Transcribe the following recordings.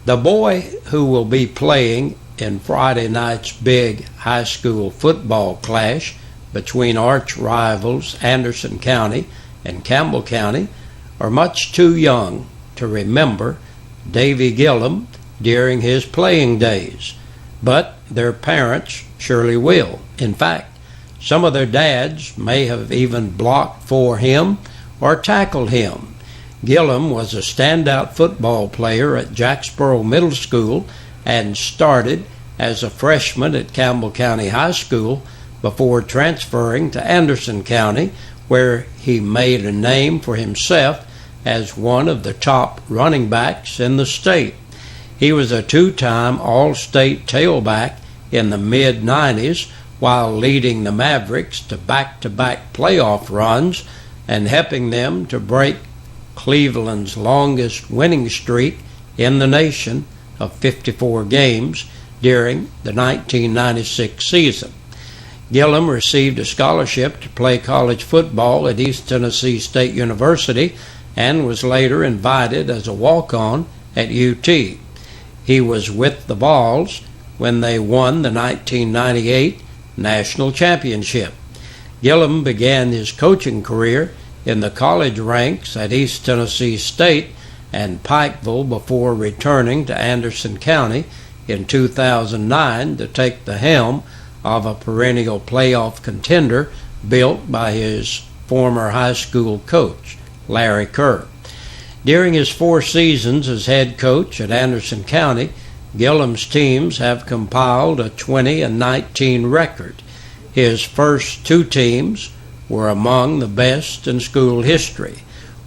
The boy who will be playing in Friday night's big high school football clash between arch rivals Anderson County and Campbell County are much too young to remember Davy Gillum during his playing days, but their parents surely will. In fact, some of their dads may have even blocked for him or tackled him. Gillum was a standout football player at Jacksboro Middle School and started as a freshman at Campbell County High School before transferring to Anderson County, where he made a name for himself as one of the top running backs in the state. He was a two-time All-State tailback in the mid-90s while leading the Mavericks to back-to-back playoff runs and helping them to break Cleveland's longest winning streak in the nation of 54 games during the 1996 season. Gillum received a scholarship to play college football at East Tennessee State University and was later invited as a walk-on at UT. He was with the Vols when they won the 1998 National Championship. Gillum began his coaching career in the college ranks at East Tennessee State and Pikeville before returning to Anderson County in 2009 to take the helm of a perennial playoff contender built by his former high school coach, Larry Kerr. During his 4 seasons as head coach at Anderson County, Gillum's teams have compiled a 20-19 record. His first 2 teams were among the best in school history,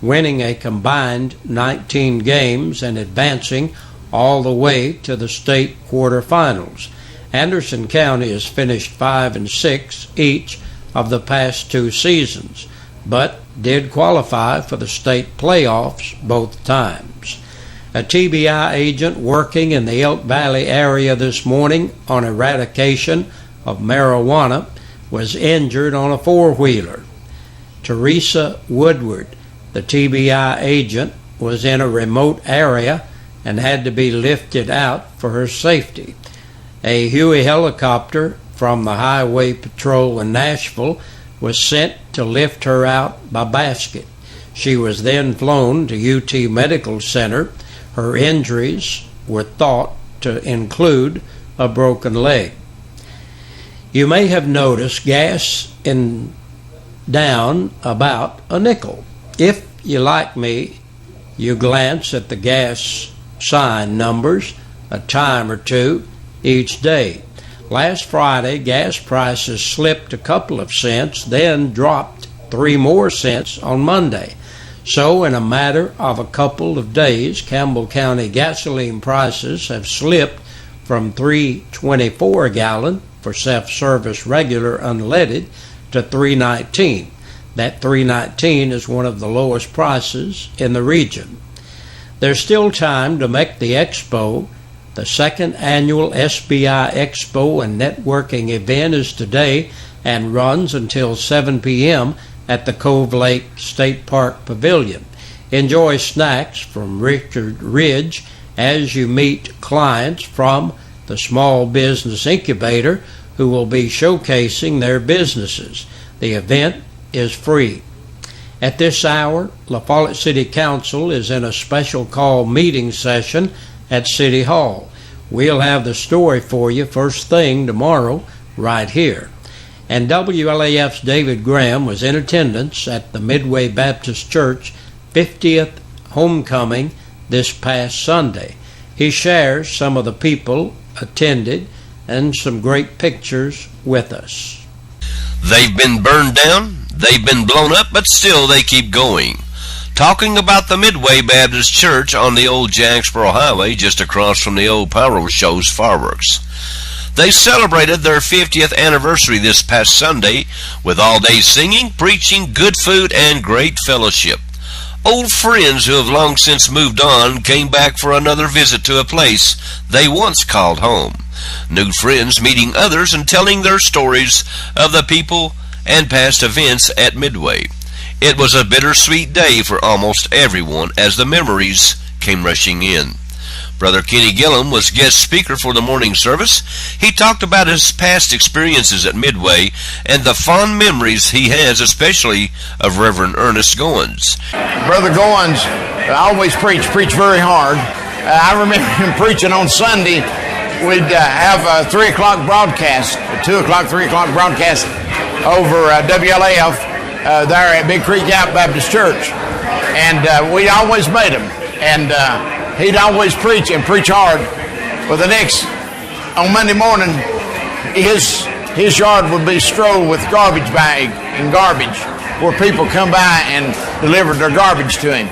winning a combined 19 games and advancing all the way to the state quarterfinals. Anderson County has finished 5-6 each of the past 2 seasons, but did qualify for the state playoffs both times. A TBI agent working in the Elk Valley area this morning on eradication of marijuana was injured on a 4-wheeler. Teresa Woodward, the TBI agent, was in a remote area and had to be lifted out for her safety. A Huey helicopter from the Highway Patrol in Nashville was sent to lift her out by basket. She was then flown to UT Medical Center. Her injuries were thought to include a broken leg. You may have noticed gas down about a nickel. If you, like me, you glance at the gas sign numbers a time or two each day. Last Friday, gas prices slipped a couple of cents, then dropped 3 more cents on Monday. So in a matter of a couple of days, Campbell County gasoline prices have slipped from $3.24 a gallon for self-service regular unleaded to $3.19. That $3.19 is one of the lowest prices in the region. There's still time to make the expo. The 2nd annual SBI Expo and Networking event is today and runs until 7 p.m. at the Cove Lake State Park Pavilion. Enjoy snacks from Richard Ridge as you meet clients from the Small Business Incubator who will be showcasing their businesses. The event is free. At this hour, La Follette City Council is in a special call meeting session at City Hall. We'll have the story for you first thing tomorrow right here. And WLAF's David Graham was in attendance at the Midway Baptist Church 50th homecoming this past Sunday. He shares some of the people attended and some great pictures with us. They've been burned down, they've been blown up, but still they keep going. Talking about the Midway Baptist Church on the old Jacksboro Highway just across from the old Pyro Show's fireworks. They celebrated their 50th anniversary this past Sunday with all-day singing, preaching, good food, and great fellowship. Old friends who have long since moved on came back for another visit to a place they once called home. New friends meeting others and telling their stories of the people and past events at Midway. It was a bittersweet day for almost everyone as the memories came rushing in. Brother Kenny Gillum was guest speaker for the morning service. He talked about his past experiences at Midway and the fond memories he has, especially of Reverend Ernest Goins. Brother Goins always preached very hard. I remember him preaching on Sunday. We'd have a 3 o'clock broadcast, a 2 o'clock, 3 o'clock broadcast over WLAF there at Big Creek Gap Baptist Church. And we always made him. And he'd always preach and preach hard. Well, on Monday morning, his yard would be strewn with garbage bag and garbage where people come by and deliver their garbage to him.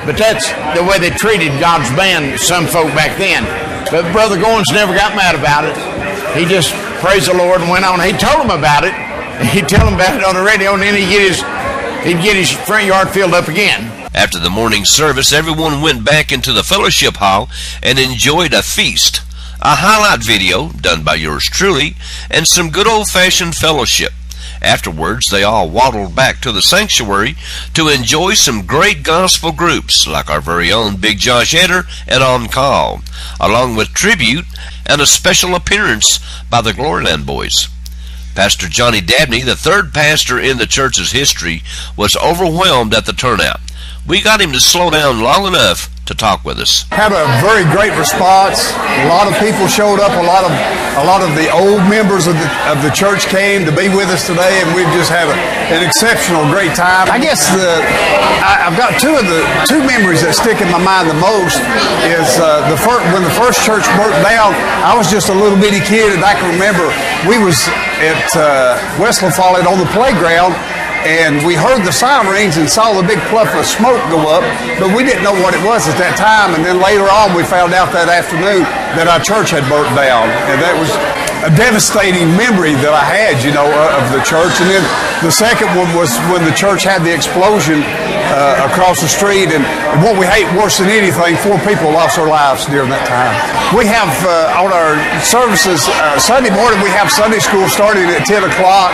But that's the way they treated God's man, some folk back then. But Brother Goins never got mad about it. He just praised the Lord and went on. He told them about it. He'd tell them about it on the radio, and then he'd get his front yard filled up again. After the morning service, everyone went back into the fellowship hall and enjoyed a feast, a highlight video done by yours truly, and some good old-fashioned fellowship. Afterwards, they all waddled back to the sanctuary to enjoy some great gospel groups like our very own Big Josh Eder and On Call, along with tribute and a special appearance by the Gloryland Boys. Pastor Johnny Dabney, the third pastor in the church's history, was overwhelmed at the turnout. We got him to slow down long enough to talk with us. Had a very great response. A lot of people showed up. A lot of the old members of the church came to be with us today, and we've just had an exceptional great time. I guess I've got two memories that stick in my mind the most. Is when the first church burnt down. I was just a little bitty kid, and I can remember we was at West La Follette on the playground. And we heard the sirens and saw the big puff of smoke go up, but we didn't know what it was at that time. And then later on, we found out that afternoon that our church had burnt down. And that was a devastating memory that I had, of the church. And then the second one was when the church had the explosion across the street. And what we hate worse than anything, 4 people lost their lives during that time. We have on our services, Sunday morning, we have Sunday school starting at 10 o'clock.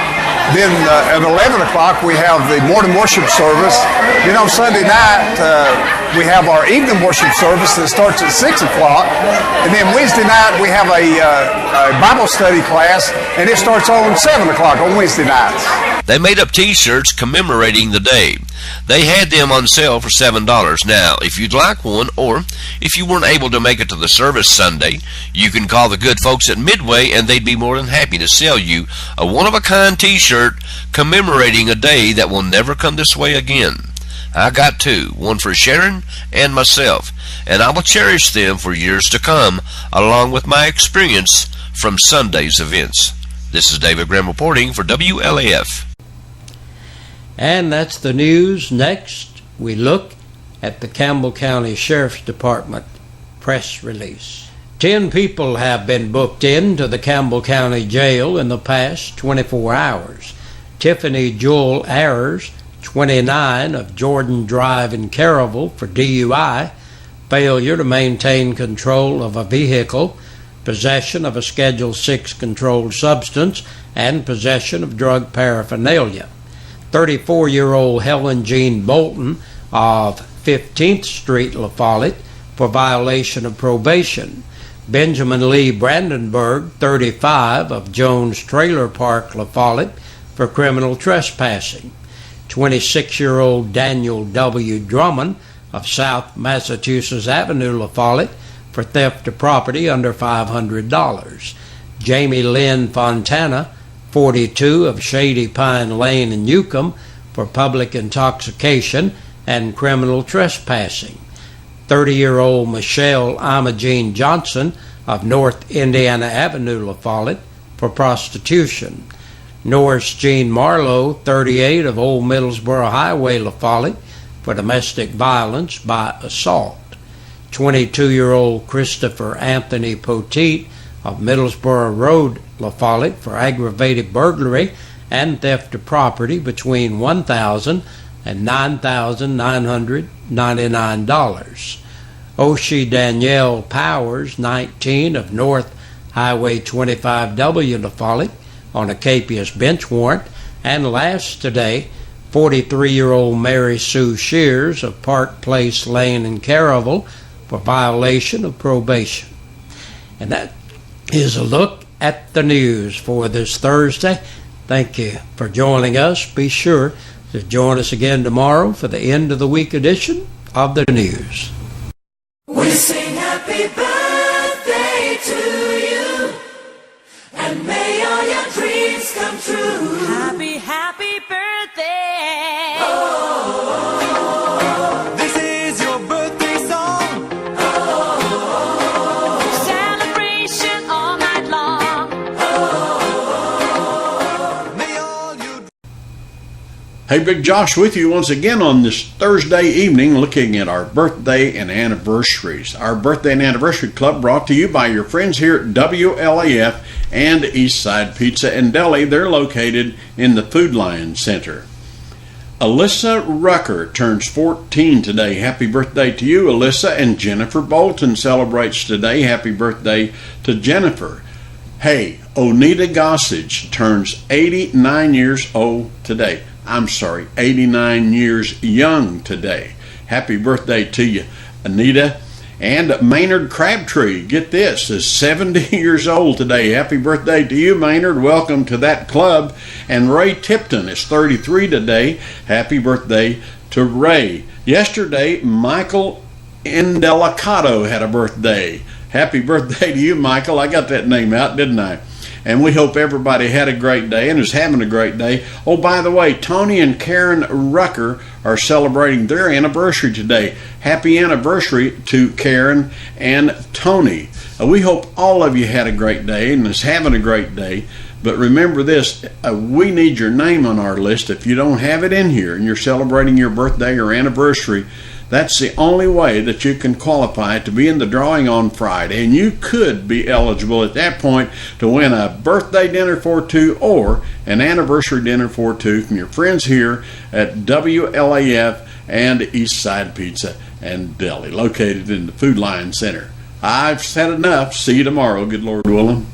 Then at 11 o'clock, we have the morning worship service. Sunday night, we have our evening worship service that starts at 6 o'clock. And then Wednesday night, we have a Bible study class, and it starts on 7 o'clock on Wednesday nights. They made up T-shirts commemorating the day. They had them on sale for $7. Now, if you'd like one, or if you weren't able to make it to the service Sunday, you can call the good folks at Midway, and they'd be more than happy to sell you a one-of-a-kind T-shirt commemorating a day that will never come this way again. I got 2, one for Sharon and myself, and I will cherish them for years to come, along with my experience from Sunday's events. This is David Graham reporting for WLAF. And that's the news. Next, we look at the Campbell County Sheriff's Department press release. 10 people have been booked into the Campbell County Jail in the past 24 hours. Tiffany Jewel Ayers, 29, of Jordan Drive in Caryville, for DUI, failure to maintain control of a vehicle, possession of a Schedule 6 controlled substance, and possession of drug paraphernalia. 34-year-old Helen Jean Bolton of 15th Street, La Follette, for violation of probation. Benjamin Lee Brandenburg, 35, of Jones Trailer Park, La Follette, for criminal trespassing. 26-year-old Daniel W. Drummond of South Massachusetts Avenue, La Follette, for theft of property under $500. Jamie Lynn Fontana, 42, of Shady Pine Lane in Newcomb, for public intoxication and criminal trespassing. 30-year-old Michelle Imogene Johnson of North Indiana Avenue, La Follette, for prostitution. Norris Jean Marlowe, 38, of Old Middlesboro Highway, La Follette, for domestic violence by assault. 22-year-old Christopher Anthony Poteet of Middlesboro Road, La Follette, for aggravated burglary and theft of property between $1,000 and $9,999. Oshie Danielle Powers, 19, of North Highway 25W, La Follette, on a capious bench warrant. And last today, 43-year-old Mary Sue Shears of Park Place Lane in Caryville, for violation of probation. And that is a look at the news for this Thursday. Thank you for joining us. Be sure to join us again tomorrow for the end of the week edition of the news. We sing happy birthday to you, and may all your dreams come true. Happy, happy birthday. Oh, this is your birthday song. Oh, celebration all night long. Oh, may all you. Hey, Big Josh with you once again on this Thursday evening, looking at our birthday and anniversaries. Our birthday and anniversary club brought to you by your friends here at WLAF and Eastside Pizza and Deli. They're located in the Food Lion Center. Alyssa Rucker turns 14 today. Happy birthday to you, Alyssa. And Jennifer Bolton celebrates today. Happy birthday to Jennifer. Hey, Onita Gossage turns 89 years old today. 89 years young today. Happy birthday to you, Anita. And Maynard Crabtree, get this, is 70 years old today. Happy birthday to you, Maynard. Welcome to that club. And Ray Tipton is 33 today. Happy birthday to Ray. Yesterday, Michael Indelicato had a birthday. Happy birthday to you, Michael. I got that name out, didn't I? And we hope everybody had a great day and is having a great day. Oh, by the way, Tony and Karen Rucker are celebrating their anniversary today. Happy anniversary to Karen and Tony. We hope all of you had a great day and is having a great day. But remember this, we need your name on our list. If you don't have it in here and you're celebrating your birthday or anniversary, that's the only way that you can qualify to be in the drawing on Friday, and you could be eligible at that point to win a birthday dinner for two or an anniversary dinner for two from your friends here at WLAF and Eastside Pizza and Deli, located in the Food Lion Center. I've said enough. See you tomorrow. Good Lord willing.